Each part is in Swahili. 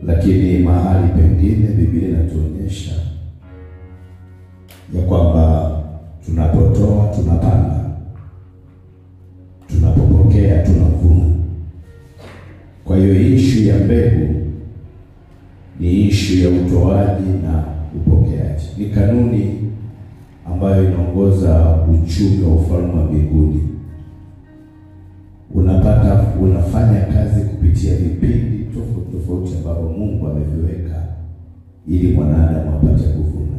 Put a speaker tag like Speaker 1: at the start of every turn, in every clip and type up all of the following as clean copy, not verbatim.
Speaker 1: Lakini mahali pengine Biblia inatuonyesha ya kwamba tunapotoa tunapanda, tunapopokea tunavuna. Kwa hiyo issue ya mbegu ni issue ya utoaji na upokeaji. Ni kanuni ambayo inaongoza uchumi wa ufalme wa mbinguni. Unafanya kazi kupitia vipindi tofauti ambavyo Mungu ameviweka ili mwanadamu apate kuvuna.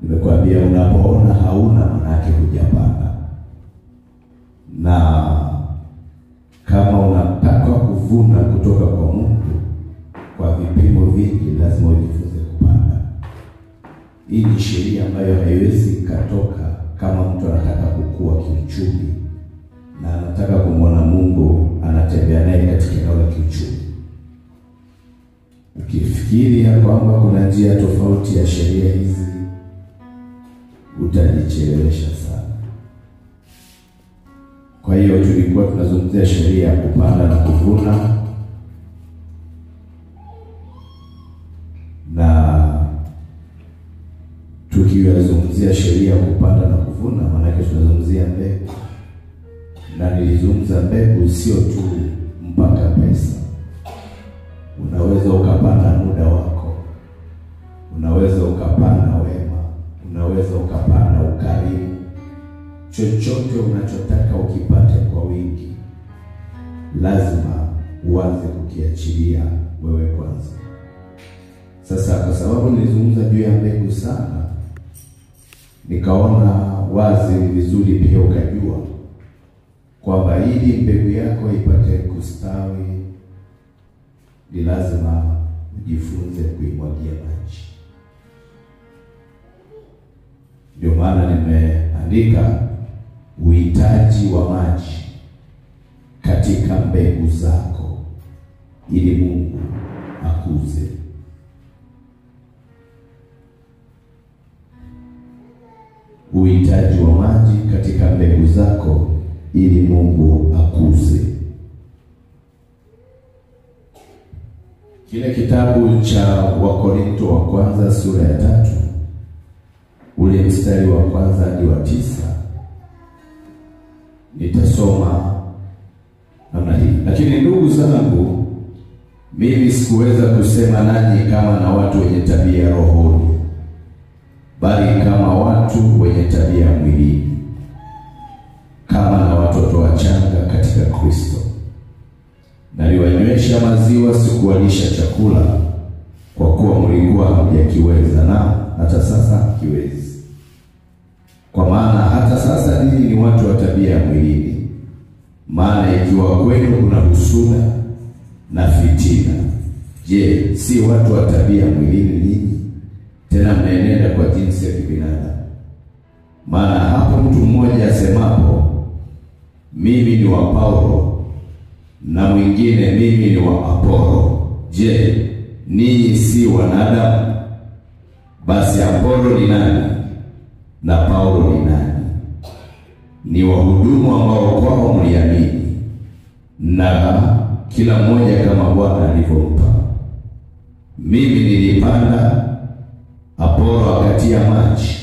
Speaker 1: Nimekwambia, unapoona hauna, maana yake hujapanda. Na kama unataka kuvuna kutoka kwa Mungu kwa vipimo vingi, lazima ujifunze kupanda. Hii ni sheria ambayo haiwezi katoka kama mtu anataka kukua kiuchumi na anataka kumwona Mungu anatembea naye katika eneo la kiuchumi. Ukifikiria kwamba kuna njia tofauti ya sheria hizi, utajichelewesha sana. Kwa hiyo tulikuwa tunazungumzia sheria ya kupanda na kuvuna, na tukiwazungumzia sheria ya kupanda na kuvuna, maana yake tunazungumzia mbegu. Na nilizungumza mbegu sio tu mpaka pesa. Unaweza ukapanda muda wako, unaweza ukapanda wema, unaweza ukapanda ukarimu. Chochote unachotaka ukipate kwa wingi, lazima uanze kukiachilia wewe kwanza. Sasa kwa sababu nilizungumza juu ya mbegu sana, nikaona wazi ni vizuri pia ukajua kwamba ili mbegu yako ipate kustawi, ni lazima ujifunze kuimwagia maji. Ndio maana nimeandika uhitaji wa maji katika mbegu zako ili Mungu akuze. Uhitaji wa maji katika mbegu zako ili Mungu akuze. Kile kitabu cha Wakorintho wa kwanza sura ya 3, ule mstari wa 1 hadi wa 9, nitasoma namna hii. Lakini ndugu zangu, mimi sikuweza kusema nanyi kama na watu wenye tabia rohoni, bali kama watu wenye tabia mwilini, kama na watoto wachanga katika Kristo. Naliwanywesha maziwa, sikuwalisha chakula, kwa kuwa mlikuwa hamjakiweza, na hata sasa hamkiwezi. Kwa maana hata sasa ninyi ni watu wa tabia ya mwilini. Maana ikiwa kwenu kuna husuda na fitina, je, si watu wa tabia mwilini ninyi? Tena mnaenenda kwa jinsi ya kibinadamu. Maana hapo mtu mmoja asemapo, mimi ni wa Paulo, na mwingine mimi ni wa Apolo, je, ninyi si wanadamu? Basi Apolo ni nani na Paulo ni nani? Ni wahudumu ambao kwao mliamini, na kila mmoja kama Bwana alivyompa. Mimi nilipanda, Apolo akatia maji,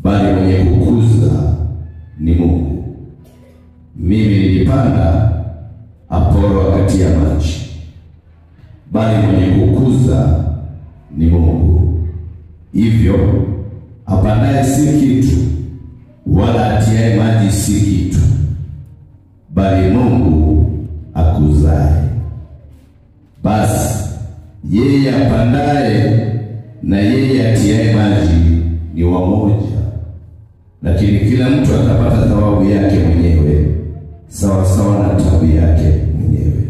Speaker 1: bali mwenye kukuza ni Mungu. Mimi nilipanda, Apolo akatia maji, bali mwenye kukuza ni Mungu. Hivyo apandaye si kitu, wala atiaye maji si kitu, bali Mungu akuzaye. Basi yeye apandaye na yeye atiaye maji ni wamoja, lakini kila mtu atapata thawabu yake mwenyewe, sawa sawa na taabu yake mwenyewe.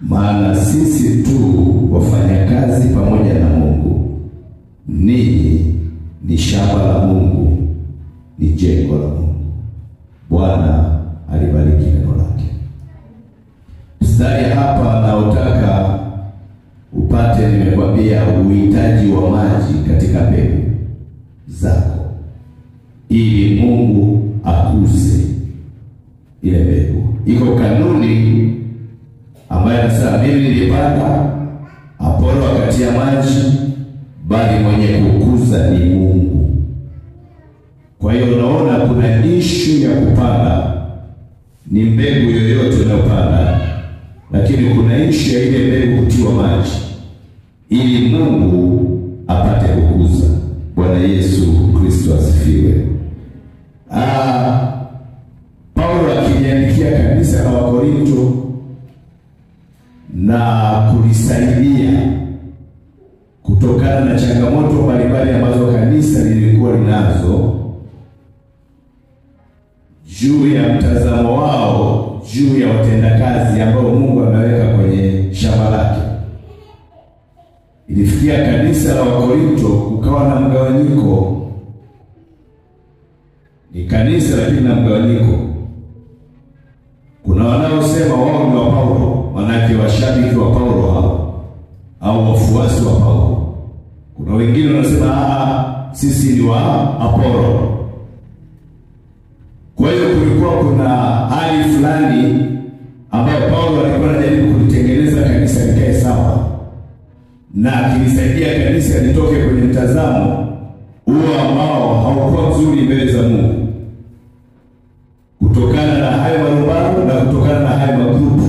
Speaker 1: Maana sisi tu wafanya kazi pamoja na Mungu. Ninyi ni shamba la Mungu, ni jengo la Mungu. Bwana alibariki neno lake. Mstari hapa naotaka upate, nimekwambia uhitaji wa maji katika mbegu zako ili Mungu akuze ile mbegu. Iko kanuni ambayo Anasema mimi nilipanda, Apolo akatia maji, bali mwenye kukuza ni Mungu. Kwa hiyo unaona kuna issue ya kupanda, ni mbegu yoyote unayopanda, lakini kuna issue ya ile mbegu kutiwa maji ili Mungu apate kukuza. Bwana Yesu Kristo asifiwe. Paulo akiliandikia kanisa la Wakorinto na kulisaidia kutokana na changamoto mbalimbali ambazo kanisa lilikuwa linazo juu ya mtazamo wao juu ya watendakazi ambao Mungu ameweka kwenye shamba lake. Ilifikia kanisa la Wakorinto kukawa na mgawanyiko. Ni kanisa lakini na mgawanyiko. Kuna wanaosema wao ni wa Paulo, manake washabiki wa Paulo hao au wafuasi wa Paulo. Kuna wengine wanasema sisi ni wa Apolo. Kwa hiyo kulikuwa kuna hali fulani ambayo Paulo alikuwa anajaribu kulitengeneza kanisa likae sawa, na akilisaidia kanisa litoke kwenye mtazamo huo ambao haukuwa mzuri mbele za Mungu, kutokana na hayo marumbano na kutokana na hayo magrupu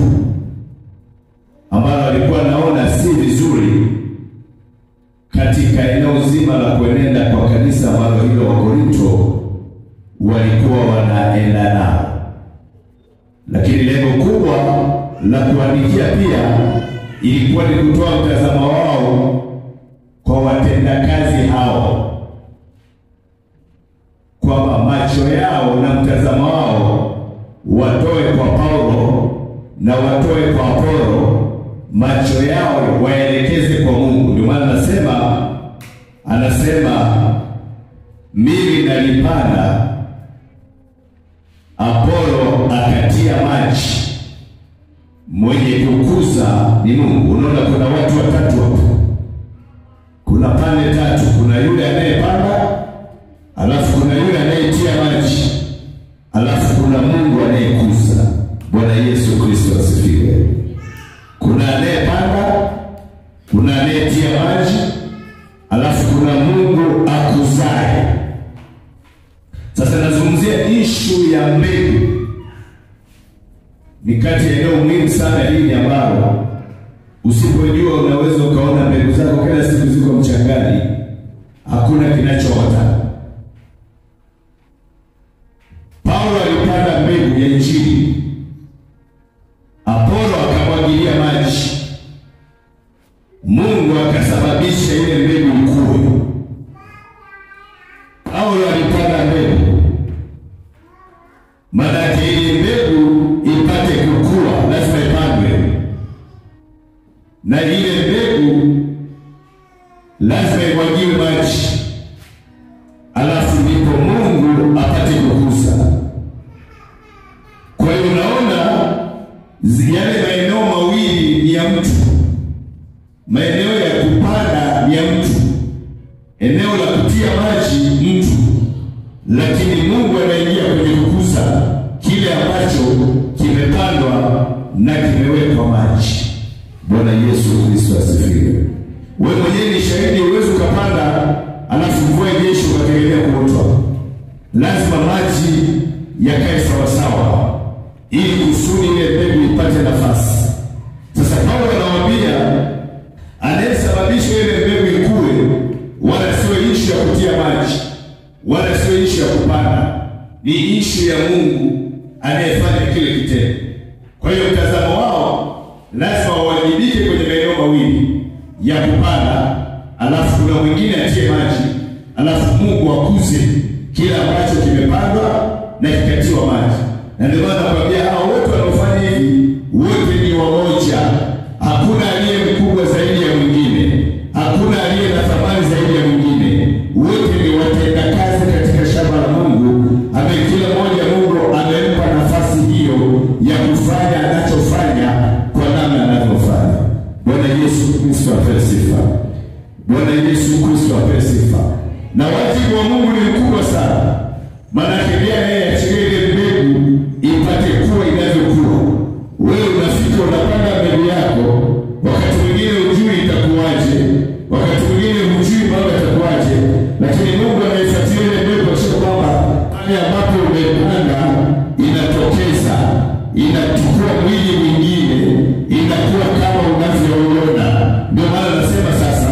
Speaker 1: ambayo alikuwa naona si vizuri katika eneo zima la kuenenda kwa kanisa ambalo hilo Wakorinto walikuwa wanaenda nao. Lakini lengo kubwa la kuandikia pia ilikuwa ni kutoa mtazamo wao kwa watendakazi hao, kwamba macho yao na mtazamo wao watoe kwa Paulo na watoe kwa Apolo, macho yao waelekeze kwa Mungu. Ndio maana anasema mimi nalipanda, Apolo akatia maji, mwenye kukuza ni Mungu. Unaona kuna watu watatu hapo. Kuna pande tatu, kuna yule anayepanda, alafu kuna yule anayetia maji, alafu kuna Mungu anayekuza. Bwana Yesu Kristo asifiwe. Kuna anayepanda, kuna anayetia maji, alafu kuna Mungu akuzae. Sasa nazungumzia issue ya mbegu. Ni kati ya eneo muhimu sana hili ambalo usipojua unaweza ukaona mbegu zako kila siku ziko mchangani, hakuna kinachoota. Paulo alipanda mbegu ya Injili, Apolo akamwagilia maji, Mungu akasababisha ile mbegu ikue. Paulo alipanda mbegu, maana ile mbegu ipate kukua lazima ipandwe, na ile mbegu lazima imwagiwe maji, alafu ndipo Mungu apate kukuza. Kwa hiyo unaona yale maeneo mawili ya mtu, maeneo ya kupanda ya mtu, eneo la kutia maji mtu, lakini Mungu anaingia kwenye kukuza kile ambacho kimepandwa na kimewekwa maji. Bwana Yesu Kristo asifiwe. Wewe mwenyewe ni shahidi, uwezo ukapanda alafu mvua inyeshe ukategemea kuotwa. Lazima maji yakae sawa sawa ili kusudi ile mbegu ipate nafasi. Sasa Paulo anawaambia anayesababisha ile mbegu ikue wala sio issue ya kutia maji, wala sio issue ya kupanda, ni issue ya Mungu anayefanya kile kitendo. Kwa hiyo mtazamo wao lazima wawajibike kwenye maeneo mawili ya kupanda, alafu kuna mwingine atie maji, alafu Mungu akuze kile ambacho kimepandwa na kikatiwa maji. Na ndio maana nakwambia hao wote wanaofanya hivi wote ni wamoja. Hakuna aliye mkubwa zaidi ya mwingine, hakuna aliye na thamani zaidi ya mwingine. Wote ni watendakazi katika shamba la Mungu, ambaye kila mmoja Mungu amempa nafasi hiyo ya kufanya anachofanya kwa namna anavyofanya. Bwana Yesu Kristo apewe sifa. Bwana Yesu Kristo apewe sifa. Na wajibu wa Mungu ni mkubwa sana. Maana yeye achilie mbegu ipate kuwa inavyokuwa. Wewe unafika tu unapanda mbegu yako, wakati mwingine hujui itakuwaje, wakati mwingine hujui mambo yatakuwaje, lakini Mungu anaifuatilia ile mbegu sio kwamba pale ambapo umepanda inatokeza, inachukua mwili mwingine, inakuwa kama unavyoona. Ndio maana nasema sasa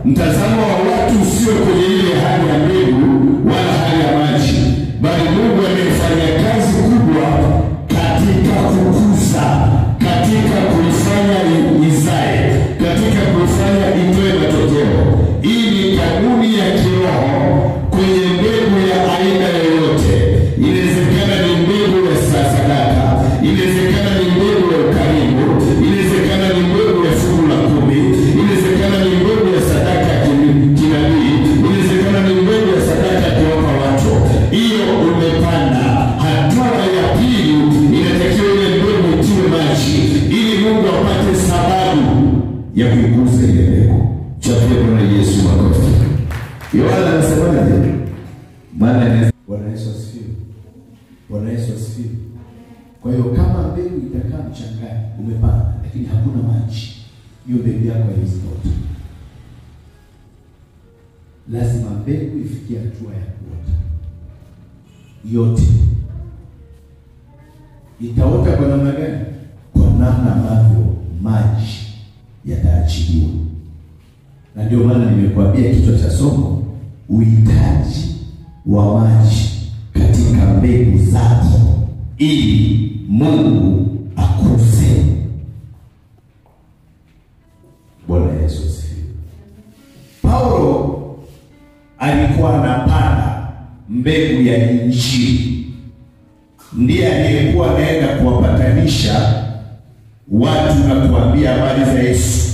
Speaker 1: mtazamo wa watu sio kwenye ile hali ya mbegu wala hali ya maji, bali Mungu amefanya kazi kubwa katika kukuza, katika kuifanya izae, katika kuifanya itoe matokeo. Hii ni kanuni ya kiroho kwenye mbegu ya aina yoyote. Inawezekana ni mbegu ya sadaka, inawezekana ni mbegu ya ukarimu, inawezekana ni mbegu ya fungu la 10, inawezekana ni mbegu ya sadaka ya kinabii, inawezekana ni mbegu ya sadaka ya kuwapa watu. Hiyo umepanda. Hatua ya pili inatakiwa ile mbegu itiwe maji ili Mungu apate sababu ya kuikuza ile mbegu. Chapia Bwana Yesu makofi. Yohana anasemaje? Bwana Yesu asifiwe. Bwana Yesu asifiwe. Kwa hiyo kama mbegu itakaa mchangani, umepanda lakini hakuna maji, hiyo mbegu yako haiwezi kuota. Lazima mbegu ifikie hatua ya kuota. Yote itaota kwa namna gani? Kwa namna ambavyo maji yataachiliwa. Na ndio maana nimekuambia kichwa cha somo, uhitaji wa maji katika mbegu zako ili Mungu akuze. Bwana Yesu asifiwe. Paulo alikuwa anapanda mbegu ya Injili. Ndiye aliyekuwa anaenda kuwapatanisha watu na kuambia habari za Yesu,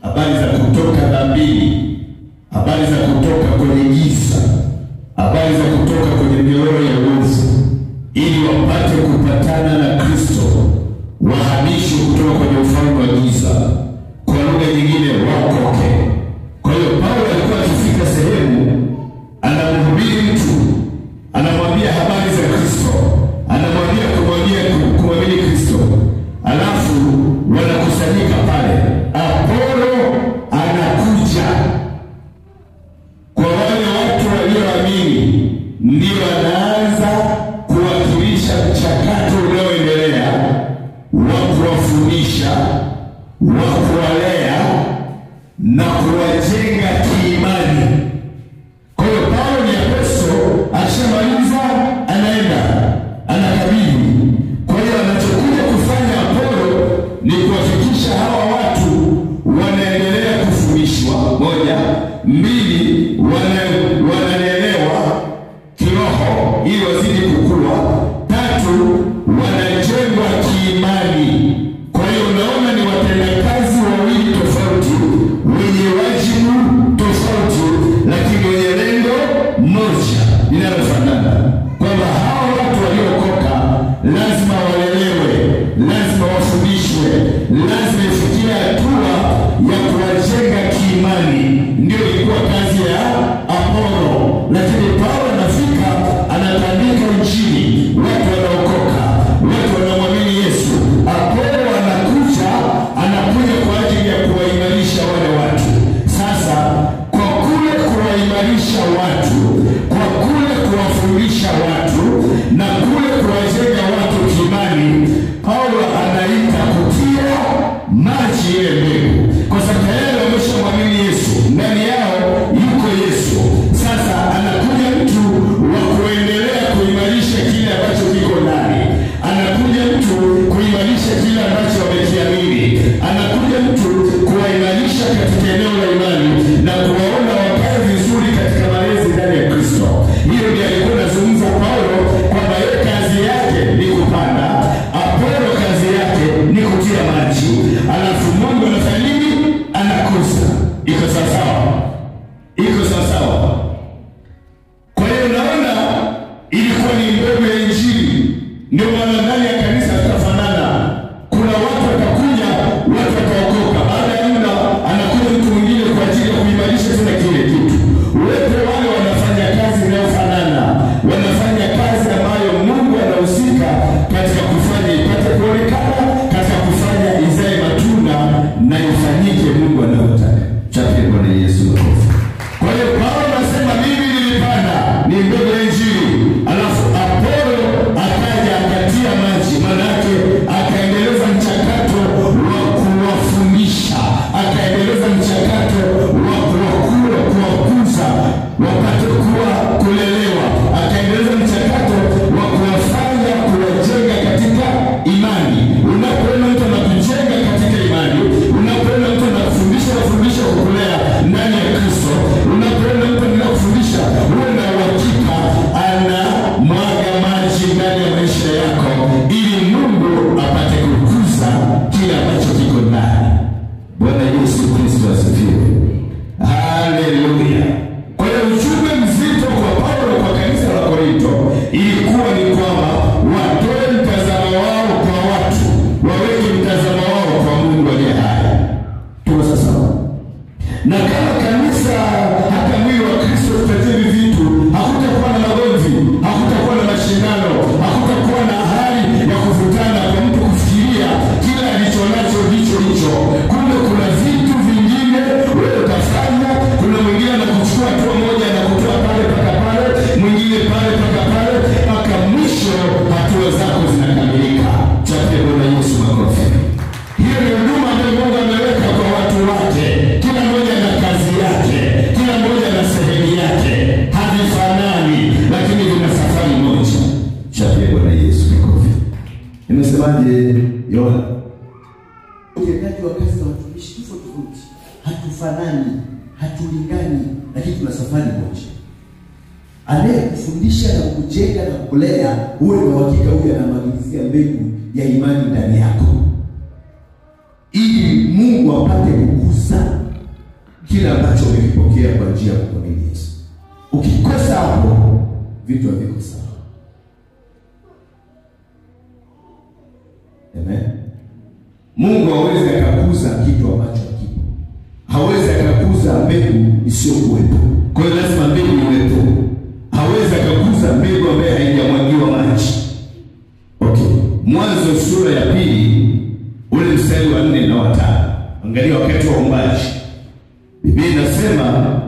Speaker 1: habari za kutoka dhambini, habari za kutoka kwenye giza, habari za kutoka kwenye minyororo ya uovu, ili wapate kupatana na Kristo, wahamishwe kutoka kwenye ufalme wa giza, kwa lugha nyingine waokoke. Kwa hiyo Paulo alikuwa akifika sehemu, anamhubiri mtu, anamwambia habari za Kristo, anamwambia kumwamini Kristo, alafu wanakusanyika pale. Apolo anakuja kwa wale watu walioamini, ndio anaanza kuwakilisha mchakato unaoendelea wa kuwafundisha, wa kuwalea na kuwajenga kiimani. Kwa hiyo Paulo ni apostol, akishamaliza anaenda anakabidhi. Kwa hiyo anachokuja kufanya Apolo ni kuhakikisha hawa watu wanaendelea kufundishwa, 1, 2 wanalelewa kiroho ili wazidi kukua, 3 wanajengwa kiimani. Kwa hiyo unaona ni watendakazi wawili tofauti, wenye wajibu tofauti, lakini wenye lengo moja linalofanana, kwamba hao watu waliokoka lazima walelewe, lazima wafundishwe, lazima ifikie hatua ya kuwajenga kiimani. Ndio ilikuwa kazi ya Apolo. Lakini Paulo anafika, anatandika Injili, watu wanaokoka, watu wanamwamini Yesu. Apolo anakuja kwa ajili ya kuwaimarisha wale watu. Sasa kwa kule kuwaimarisha watu, kwa kule kuwafundisha watu na kule kuwajenga watu kiimani, Paulo anaita kutia maji ile mbegu, kwa sababu tayari wameshamwamini Yesu, ndani yao yuko Yesu. Sasa anakuja Yesu asifiwe. Haleluya. Kwa hiyo ujumbe mzito kwa Paulo kwa kanisa la Korinto ilikuwa ni kwamba watoe mtazamo wao kwa watu, waweke mtazamo wao kwa Mungu aliye hai. Tuko sawa? Na kama kanisa, hata mwili wa Kristo tutatiri vitu, hakutakuwa na magomvi, hakutakuwa na mashindano, hakutakuwa na hali ya kuvutana kwa mtu kufikiria kila alichonacho ndicho hicho. Kumbe kuna vitu vingine wewe utafanya, kuna mwingine anakuchukua hatua moja na kutoa pale paka pale, mwingine pale paka pale, mpaka mwisho hatua zako zinakamilika. Chapia Bwana Yesu makofi. Hiyo ni huduma ambayo Mungu ameweka kwa watu wake. Kila mmoja na kazi yake, kila mmoja na sehemu yake. Havifanani, lakini vina safari moja. Chapia Bwana Yesu makofi. Nimesemaje Yohana?
Speaker 2: Utendaji wa kazi za watumishi tofauti, hatufanani, hatulingani, lakini tuna safari moja. Anayekufundisha na kujenga na kulea, uwe na uhakika huyu anamwagilizia mbegu ya imani ndani yako, ili Mungu apate kukuza kila ambacho umekipokea kwa njia ya kumwamini Yesu. Ukikosa hapo, vitu haviko sawa. Amen. Mungu hawezi akakuza kitu ambacho hakipo. Hawezi akakuza mbegu isiyokuwepo. Kwa hiyo lazima mbegu iwepo. Hawezi akakuza mbegu ambayo haijamwagiwa maji. Okay. Mwanzo sura ya 2 ule mstari wa 4 na wa 5. Angalia wakati wa uumbaji. Biblia inasema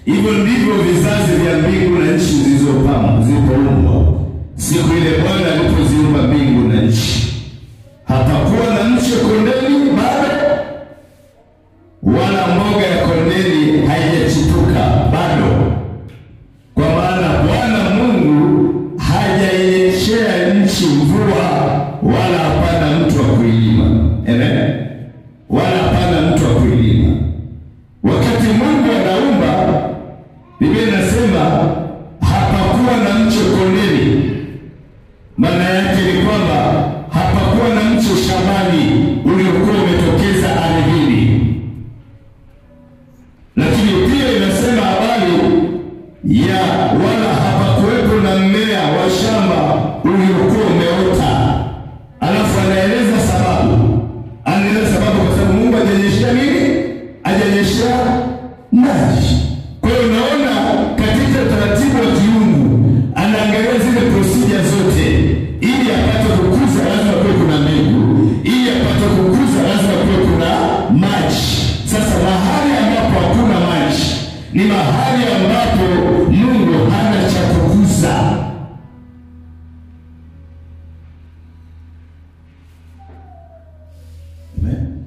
Speaker 2: hivyo ndivyo vizazi vya mbingu na nchi zilizoumbwa siku ile Bwana alipoziumba mbingu na nchi. Hapakuwa na mche kondeni bado, wala mboga ya kondeni haijachipuka bado, kwa maana Bwana Mungu hajainyeshea nchi mvua, wala hapana mtu wa kuilima. Amen. Wala hapana mtu wa kuilima. Wakati Mungu anaumba, Biblia inasema hapakuwa na mche kondeni. Maana yake ni kwamba hapakuwa na mche shambani uliokuwa umetokeza ardhini. Lakini pia inasema habari ya wala hapakuwepo na mmea wa shamba uliokuwa umeota. Alafu anaeleza sababu. Anaeleza sababu kwa sababu Mungu hajanyeshea nini? Hajanyeshea maji. Kwa hiyo unaona katika taratibu wa kiungu anaangalia zile procedure zote. Ili apate kukuza lazima kuwe kuna mbegu. Ili apate kukuza lazima kuwe kuna maji. Sasa mahali ambapo hakuna maji ni mahali ambapo Mungu hana cha kukuza. Amen.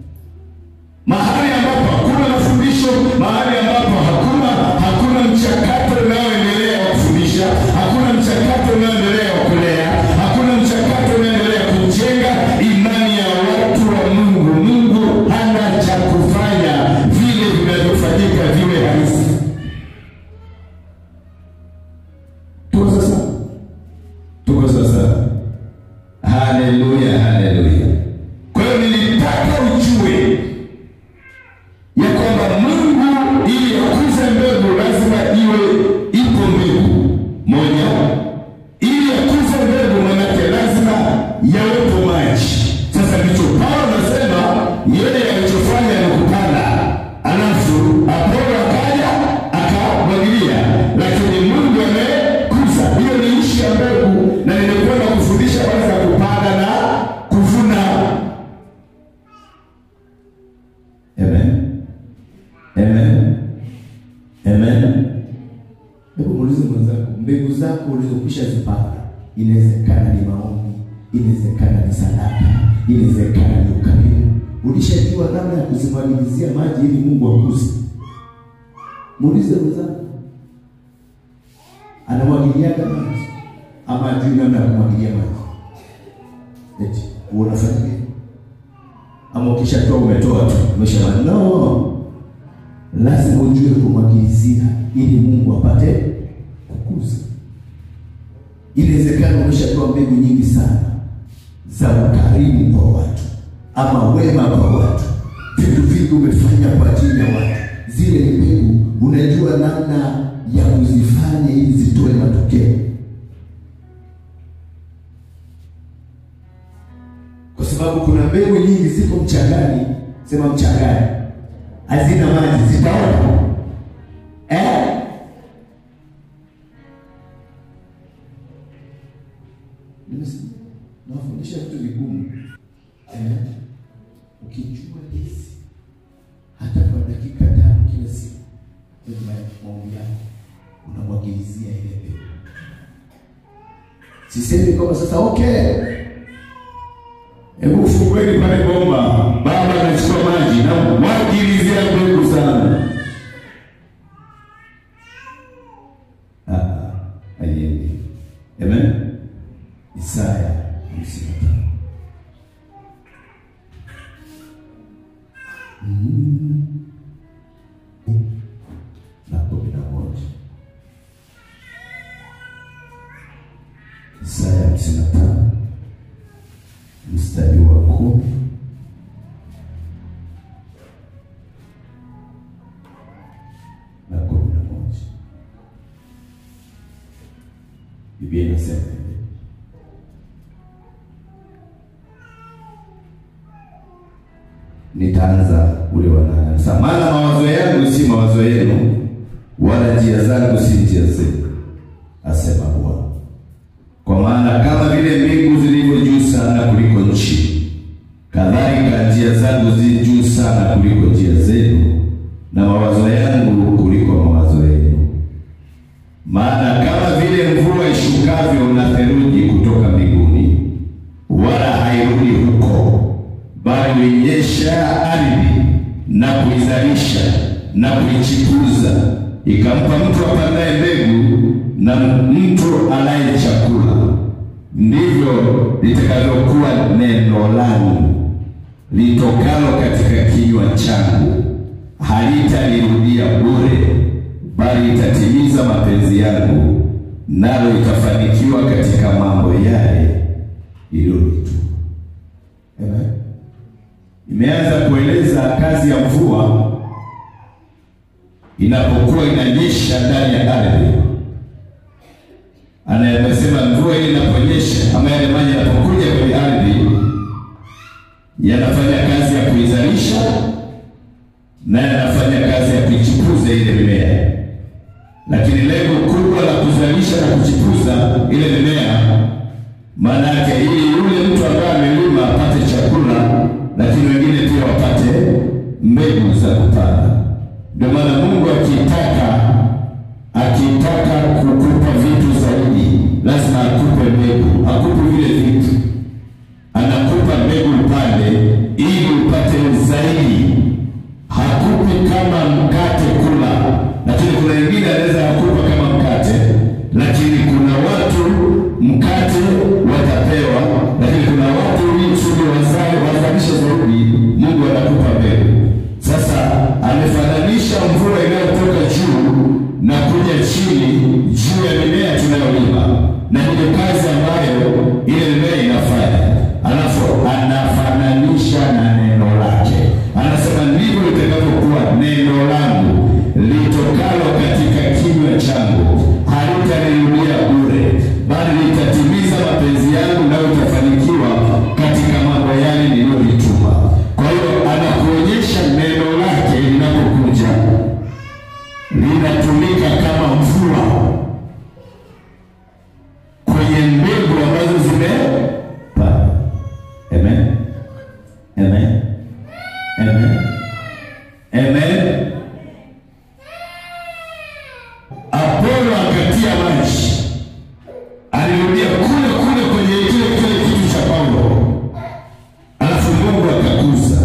Speaker 2: Mahali ambapo hakuna mafundisho, mahali ambapo hakuna mchakato unaoendelea wa kufundisha, hakuna mchakato unaoendelea wa kulea, hakuna mchakato unaoendelea kujenga imani ya watu wa Mungu. Mungu hana cha kufanya vile vinavyofanyika viwe rahisi. Tuko sasa. Haleluya, haleluya. Kwa hiyo nilitaka ujue ya kwamba Mungu ili akuze mbegu lazima ipo mbegu moja. Ili akuze mbegu manake lazima yawepo maji. Sasa ndicho Paulo anasema yeye alichofanya ni kupanda, alafu Apolo akaja akamwagilia, lakini Mungu amekuza. Hiyo ni ishi ya mbegu, na nilikwenda kufundisha kwanza kupanda na kuvuna. Amen. Amen. Amen. Hebu muulize mwenzako, mbegu zako ulizokwisha zipanda, inawezekana ni maombi, inawezekana ni sadaka, inawezekana ni ukarimu. Ulishajua namna ya kuzimwagilizia maji ili Mungu akuze? Muulize mwenzako, anamwagiliaga maji ama ajui namna ya kumwagilia maji? Eti unafanya nini? Ama ukishatoa umetoa tu, umeshaona? No. Lazima ujue kumwagilizia ili Mungu apate kukuza. Inawezekana umeshatoa mbegu nyingi sana za ukarimu kwa watu ama wema kwa watu,
Speaker 1: vitu vingi umefanya kwa ajili ya watu. Zile mbegu unajua namna ya kuzifanya ili zitoe matokeo. Kwa sababu kuna mbegu nyingi ziko mchangani, sema mchangani, hazina maji, zitaona. Nafundisha vitu vigumu. Ukichukua hizi hata kwa dakika 5 kila siku kwenye maombi yako unamwagilizia ile mbegu. Sisemi kama sasa hebu fungueni pale bomba, baba anachukua maji na mwagilizia mbegu sana. Ayendi. Amen. Isaya 55. Na 11. Isaya 55 mstari wa 10 na 11. Biblia inasema nitaanza ule wa 8. Sasa maana mawazo yangu si mawazo yenu, wala njia zangu si njia zenu, asema Bwana. Kwa maana kama vile mbingu zilivyo juu sana kuliko nchi, kadhalika njia zangu zi juu sana kuliko njia zenu, na mawazo yangu kuliko mawazo yenu. Maana kama vile mvua ishukavyo na theluji kutoka mbinguni, wala hairudi huko, bali huinyesha ardhi na kuizalisha na kuichipuza, ikampa mtu apandaye mbegu na mtu alaye chakula, ndivyo litakavyokuwa neno langu litokalo katika kinywa changu. Halitalirudia bure, bali litatimiza mapenzi yangu, nalo litafanikiwa katika mambo yale iliyonituma. Amen. Imeanza kueleza kazi ya mvua inapokuwa inanyesha ndani ya ardhi. Anayesema mvua ile inaponyesha ama yale maji yanapokuja kwenye ardhi yanafanya kazi ya kuizalisha na yanafanya kazi ya kuchipuza ile mimea. Lakini lengo kubwa la kuzalisha na kuchipuza ile mimea, maana yake ili yule mtu ambaye amelima apate chakula, lakini wengine pia wapate mbegu za kupanda. Ndio maana Mungu akitaka kukupa vitu zaidi, lazima akupe mbegu. Akupe vile vitu, anakupa mbegu upande ili upate zaidi. Hakupi kama mkate kula, lakini kuna wengine anaweza akupa kama mkate, lakini kuna watu mkate watapewa, lakini kuna watu ili wazalisha zaidi, Mungu anakupa mbegu. Sasa amefananisha mvua inayotoka juu na kuja chini juu ya mimea tunayolima, na ile kazi ambayo ile mimea inafanya. Alafu anafananisha na neno lake. Anasema ndivyo litakavyokuwa neno langu litokalo katika kinywa changu, halitanirudia bure, bali litatimiza mapenzi yangu, nayo itafanikiwa katika mambo yale niliyolituma. Kwa hiyo anakuonyesha neno lake linapokuja linatumika kama mvua kwenye mbegu ambazo zimepandwa. Amen. Amen. Amen. Amen. Apolo akatia maji, alirudia kule kwenye kile kitu cha Paulo, alafu Mungu akakuza.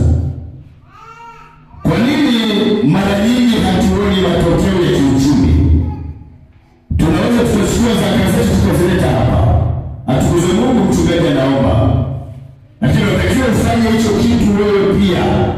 Speaker 1: Kwa nini mara nyingi hatuoni matokeo ya kiuchumi? Tunaweza tukachukua zaka zetu tukazileta hapa, atukuze Mungu, mchungaji anaomba, lakini unatakiwa ufanye hicho kitu wewe pia.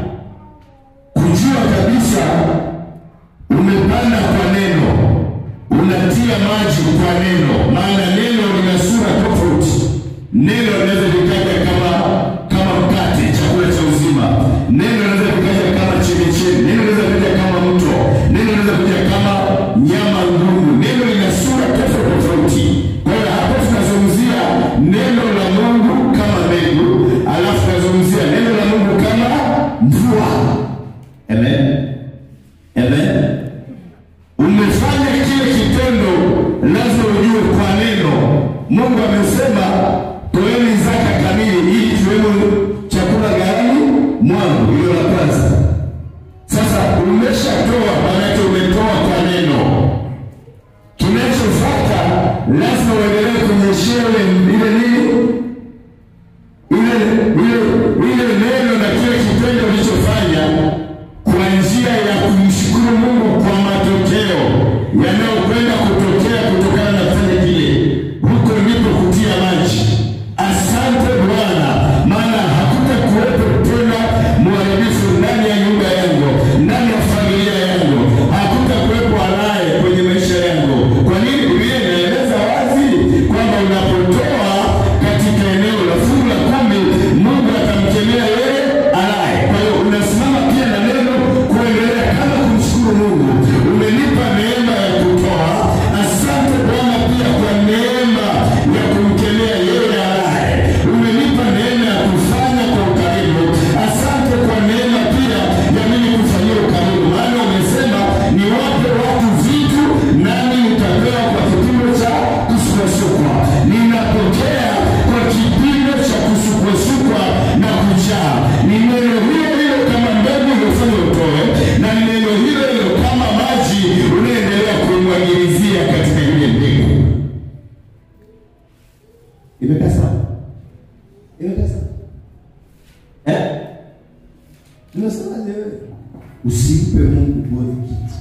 Speaker 1: Unasemaje wewe? Usimpe Mungu bure kitu.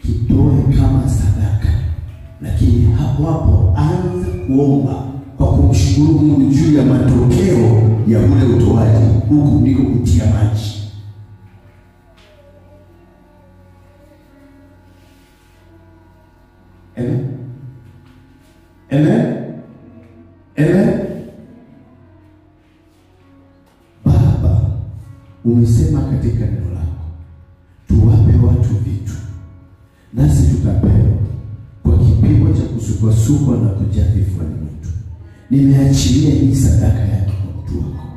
Speaker 1: Kitoe kama sadaka. Lakini hapo hapo anza kuomba kwa kumshukuru Mungu juu ya matokeo ya ule utoaji. Huku ndiko kutia maji. Amen. Amen. Amen. Baba, umesema katika neno lako tuwape watu vitu, nasi tutapewa kwa kipimo cha kusukwasukwa na kujaa vifuani mwetu. Nimeachilia hii sadaka yake kwa mtu wako,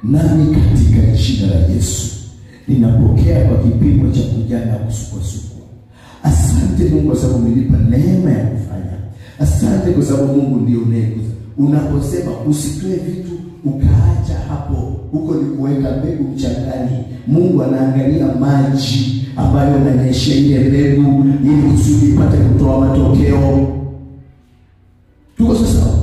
Speaker 1: nami katika jina la Yesu ninapokea kwa kipimo cha kujaa na kusukwasukwa. Asante Mungu kwa sababu umenipa neema ya kufanya. Asante kwa sababu Mungu ndio unayekuza. Unaposema usitoe vitu ukaacha hapo, huko ni kuweka mbegu mchangani. Mungu anaangalia maji ambayo unanyeshia ile mbegu ili kusudi ipate kutoa matokeo. Tuko sawa?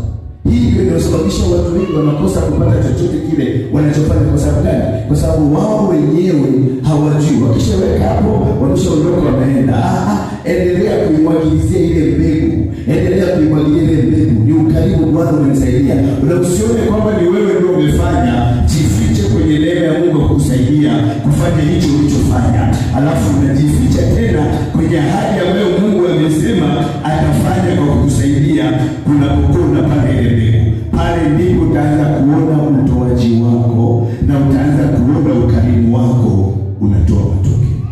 Speaker 1: Hii ndio inasababisha watu wengi wanakosa kupata chochote kile wanachofanya. Kwa sababu gani? Kwa sababu wao wenyewe hawajui. Wakishaweka hapo, wanashaondoka wanaenda. Endelea kuimwagilizia ile mbegu. Endelea kuimwagilia ile mbegu. Ni ukarimu Bwana umenisaidia. Usione kwamba ni wewe ndio umefanya. Jifiche kwenye neema ya Mungu kukusaidia kufanya hicho ulichofanya. Alafu unajificha tena kwenye ahadi ambayo Mungu amesema atafanya kwa kukusaidia. Unapokuwa unapanda ile mbegu, pale ndipo utaanza kuona utoaji wako na utaanza kuona ukarimu wako unatoa matokeo.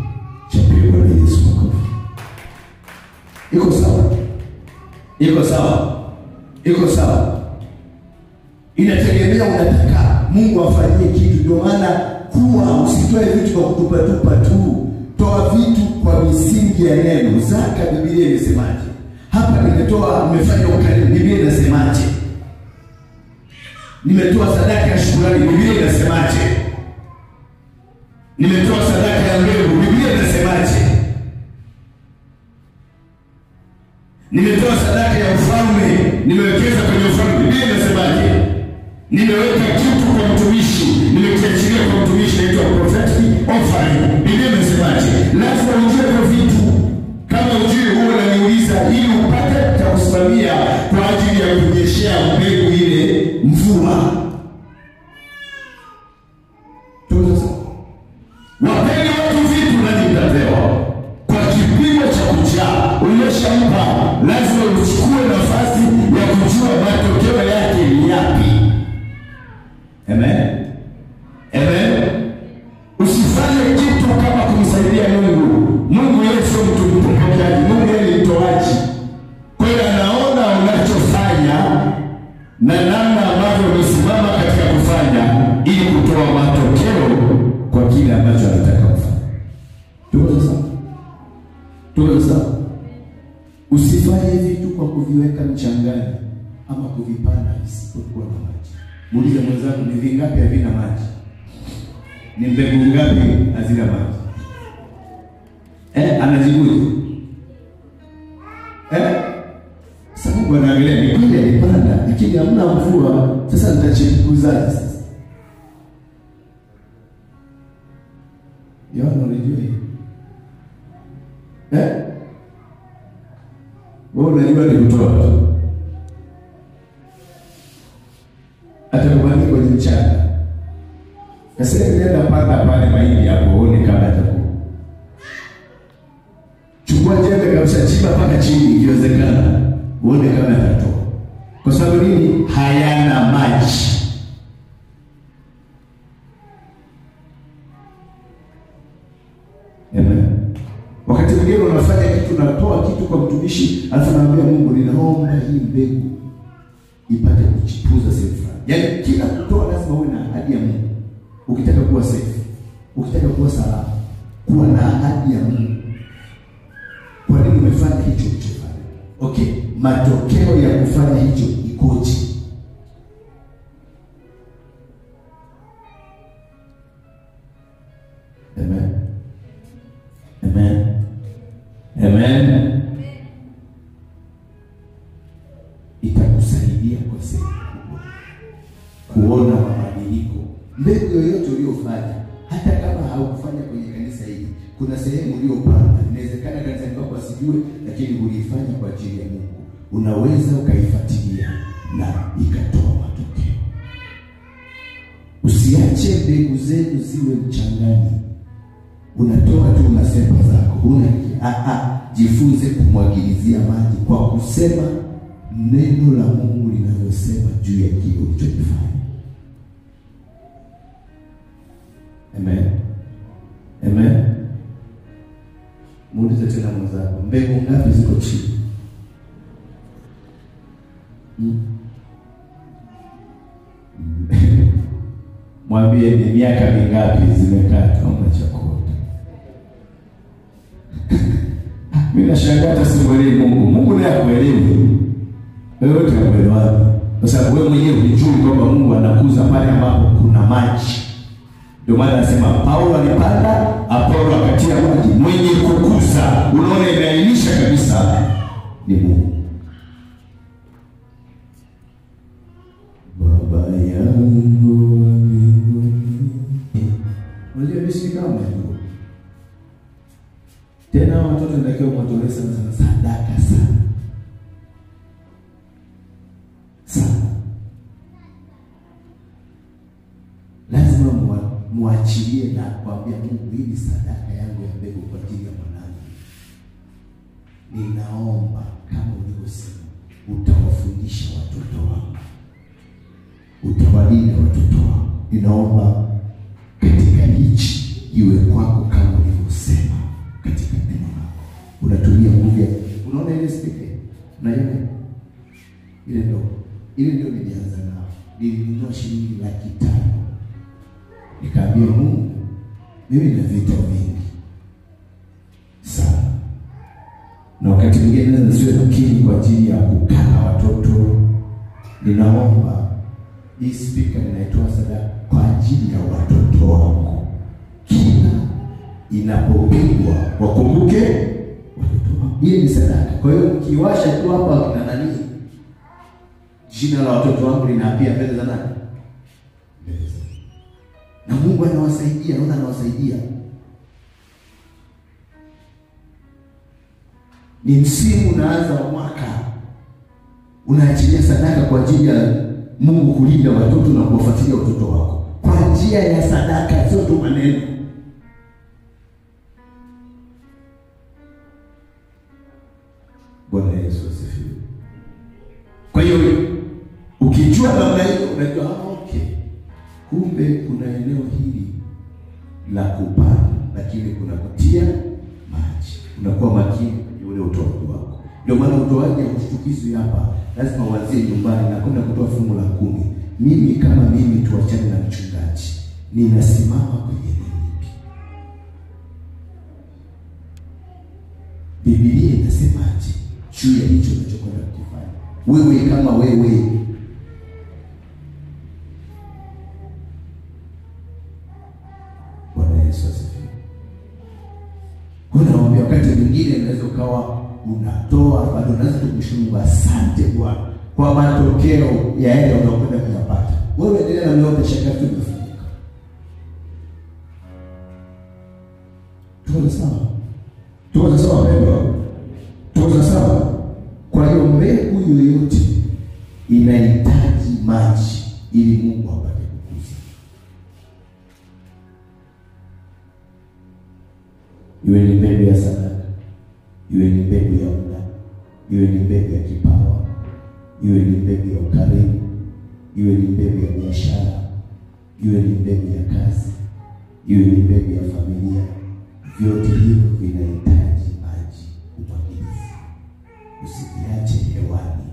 Speaker 1: Chapeni Bwana Yesu makofi. Iko sawa? Iko sawa? Iko sawa? Inategemea unataka Mungu afanyie kitu. Ndio maana kuwa usitoe vitu kwa kutupa tu. Toa vitu kwa misingi ya neno. Zaka Biblia imesemaje? Hapa nimefanya ukarimu, Biblia inasemaje? Nimetoa sadaka ya shukrani, Biblia inasemaje? Nimetoa sadaka ya mbegu, Biblia inasemaje? Nimetoa sadaka ya ufalme, nimewekeza kwenye ufalme, Biblia inasemaje? Nimeweka kitu kwa mtumishi, nimekiachilia kwa mtumishi, inaitwa prophetic offering, Biblia inasemaje? Lazima ujue kwa vitu. Kama ujue huo unaniuliza ili upate cha kusimamia kwa ajili ya kunyeshea mbegu ile mvua. Tunazo. Wapeni watu vitu na mtapewa. Kwa kipimo cha kujaa, umeshampa, lazima uchukue nafasi ya kujua matokeo yake ni yapi. Amen. Amen. Usifanye kitu kama kumsaidia Mungu. Mungu yeye sio mtu mpokeaji, Mungu yeye ni mtoaji. Kwa hiyo anaona unachofanya na namna ambavyo umesimama katika kufanya ili kutoa matokeo kwa kile ambacho anataka kufanya. Tuko sawa? Tuko sawa? Usifanye vitu kwa kuviweka mchangani ama kuvipanda isipokuwa na maji. Muulize mwenzako, ni vingapi havina maji? Ni mbegu ngapi hazina maji? Anajibu. Sasa Mungu anaangalia ni kweli alipanda, lakini hamna mvua. Sasa nitachipuzaje sasa? Yohana unajua hii? Wewe unajua ni kutoa. Atakubali kwenye mchanga. Sasa nenda panda pale mahindi hapo uone kama atakuwa. Chukua jembe kabisa, chimba mpaka chini ikiwezekana. Uone kama atatoa. Kwa sababu nini? Hayana maji. Amen. Wakati mwingine unafanya kitu, unatoa kitu kwa mtumishi, alafu naambia Mungu, ninaomba hii mbegu ipate kuchipuza sehemu fulani. Yaani kila kutoa lazima uwe na ahadi ya Mungu. Ukitaka kuwa safe, ukitaka kuwa salama, kuwa na ahadi ya Mungu. Kwa nini umefanya hicho ulichofanya? Okay, matokeo ya kufanya hicho ikoje? Amen. Amen. Amen. Itakusaidia kwa sehemu kubwa kuona mabadiliko. Mbegu yoyote uliyofanya, hata kama kuna sehemu uliyopanda. Inawezekana kanisani kwako asijue, lakini ulifanya kwa ajili ya Mungu. Unaweza ukaifuatilia na ikatoa matokeo. Usiache mbegu zenu ziwe mchangani. Unatoa tu unasema zako. Jifunze kumwagilizia maji kwa kusema neno la Mungu linalosema juu ya kile ulichofanya. Amen. Amen. Muulize tena mwenzako, mbegu ngapi ziko chini? Mwambie ni miaka mingapi zimekatwa machakota. Mimi nashangaa hata simuelewi Mungu. Mungu naye akuelewi. Wewe utaelewa. Kwa sababu wewe mwenyewe unajua kwamba Mungu anakuza pale ambapo kuna maji. Ndio maana anasema Paulo alipanda, Apolo akatia maji. Mwenye kukuza, unaona imeainisha kabisa ni Mungu. Baba yangu wa mbinguni. Unajua mimi kama Mungu. Tena watoto ndio watolee sana sadaka sana. Lazima muachilie na kuambia Mungu, hii ni sadaka yangu ya mbegu kwa ajili ya mwanangu. Ninaomba kama ulivyosema utawafundisha watoto wangu. Utawalinda watoto wangu. Ninaomba katika hichi iwe kwako kama ulivyosema katika neno lako. Unatumia nguvu ya, unaona ile speaker? Unaiona? Ile ndio nilianza nao. Nilinunua shilingi 500,000. Nikaambia Mungu, mimi na vitu vingi sana. Na wakati mwingine naweza nisiwe makini kwa ajili ya kukana watoto. Ninaomba hii speaker ninaitoa sadaka kwa ajili ya watoto wangu. Kila inapopigwa wakumbuke watoto wangu. Hii ni sadaka. Kwa hiyo ukiwasha tu hapa kuna nani? Jina la watoto wangu linaapia mbele za nani? Na Mungu anawasaidia, naona anawasaidia. Ni msimu unaanza wa mwaka. Unaachilia sadaka kwa ajili ya Mungu kulinda watoto na kuwafuatilia watoto wako. Kwa njia ya sadaka, sio tu maneno. Bwana Yesu asifiwe. Kwa hiyo ukijua namna hiyo unajua okay. Kumbe kuna eneo hili la kupanda, lakini kuna kutia maji. Unakuwa makini kwenye ule utoaji wako. Ndio maana utoaji haushtukizi hapa. Lazima uanzie nyumbani na kwenda kutoa fungu la 10. Mimi kama mimi tuachane na mchungaji. Ninasimama kwenye nini? Biblia inasemaje juu ya hicho unachokwenda kufanya? Wewe kama wewe kuna wakati mwingine unaweza ukawa unatoa bado unaweza kumshukuru asante Bwana kwa matokeo ya yale unayokwenda kuyapata. Wewe endelea na yote shaka tu kufanyika. Tuko sawa baba. Tuko sawa. Kwa hiyo mbegu yoyote inahitaji maji ili Mungu apate kukuza. Iwe ni mbegu ya sadaka, iwe ni mbegu ya muda, iwe ni mbegu ya kipawa, iwe ni mbegu ya ukarimu, iwe ni mbegu ya biashara, iwe ni mbegu ya kazi, iwe ni mbegu ya familia. Vyote hivyo vinahitaji maji, umwagilizi. Usiviache hewani.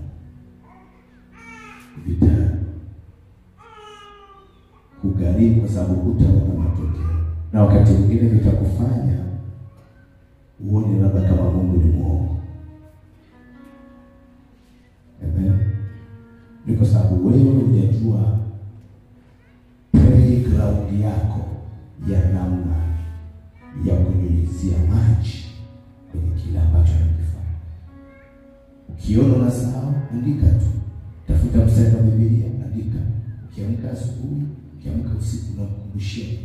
Speaker 1: Kugharimu kwa sababu hutaona matokeo. Na wakati mwingine vitakufanya uone labda kama Mungu ni mwongo. Amen. Ni kwa sababu wewe unajua playground yako ya namna ya kunyunyizia maji kwenye kile ambacho unakifanya. Ukiona unasahau, andika tu. Tafuta mstari wa Biblia, andika. Ukiamka asubuhi, ukiamka usiku, unakumbushia.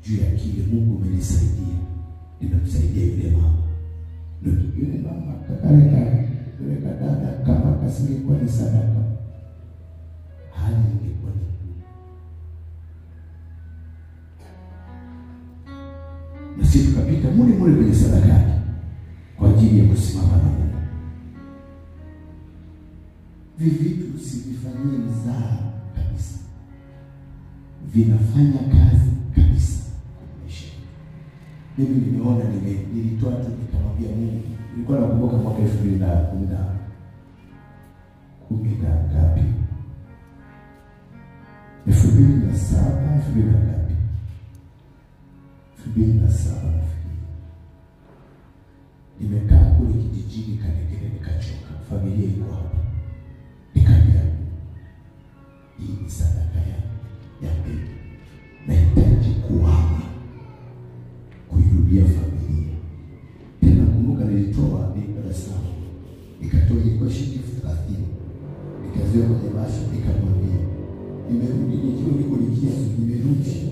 Speaker 1: juu ya kile Mungu amenisaidia. Nimemsaidia yule mama. Yule mama yule dada kama kasingekuwa ni sadaka, hali ingekuwa ni na sisi tukapita mule kwenye sadaka yake kwa ajili ya kusimama na Mungu. Vitu usivifanyie mzaha kabisa, vinafanya kazi kabisa kwa maisha. Mimi nimeona nilitoa tu nikamwambia Mungu. Nilikuwa nakumbuka mwaka 2010 ngapi? 2007 nimekaa kule kijijini Kanekele, nikachoka, familia iko hapa. Nikaambia hii ni sadaka ya mbegu, nahitaji kuhama kuirudia familia tena. Kumbuka nilitoa ni Dar es Salaam, nikatoa ilikuwa shilingi 30,000, nikaziwa kwenye basha, nikamwambia nimerudi nikiwa niko likizo, nimerudi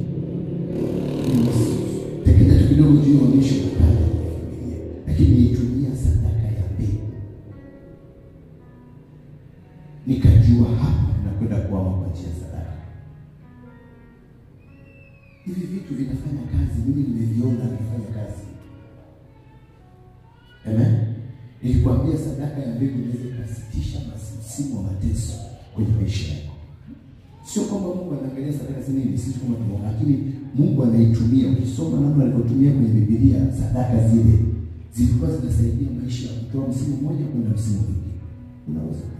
Speaker 1: teketa kidogo juu ya mwisho wa familia, lakini nitumia sadaka ya mbegu. Nikajua hapa nakwenda kuama kwa njia sadaka. Hivi vitu vinafanya kazi, mimi nimeviona vinafanya kazi. Amen. Nilikwambia sadaka ya mbegu inaweza kusitisha msimu wa mateso kwenye maisha yako. Sio kwamba Mungu anaangalia sadaka zingine sisi kama tunaona, lakini Mungu anaitumia. Ukisoma namna alivyotumia kwenye Biblia, sadaka zile zilikuwa zinasaidia maisha ya kutoa msimu mmoja kwenda msimu mwingine. Unaweza kufanya.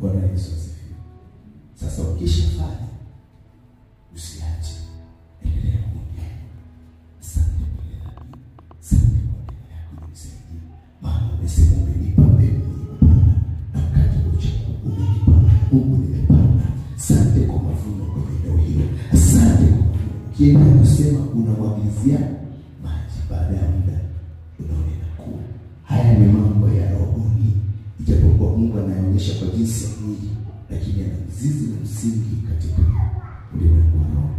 Speaker 1: Bwana Yesu asifiwe. Sasa ukishafanya usiache, endelea kuomba. Asante kwa neema. Asante kwa neema yako unisaidie. Maana umesema umenipa mbegu nikupanda, na wakati umenipa Mungu nimepanda. Asante kwa mavuno kwa eneo hilo. Asante kwa mavuno. Ukienda kusema unamwagizia maji, baada ya muda unaona inakuwa. Haya ni mambo ya rohoni. Ijapokuwa Mungu anaonyesha kwa jinsi ya mwili, lakini ana mzizi na msingi katika ulimwengu wa roho.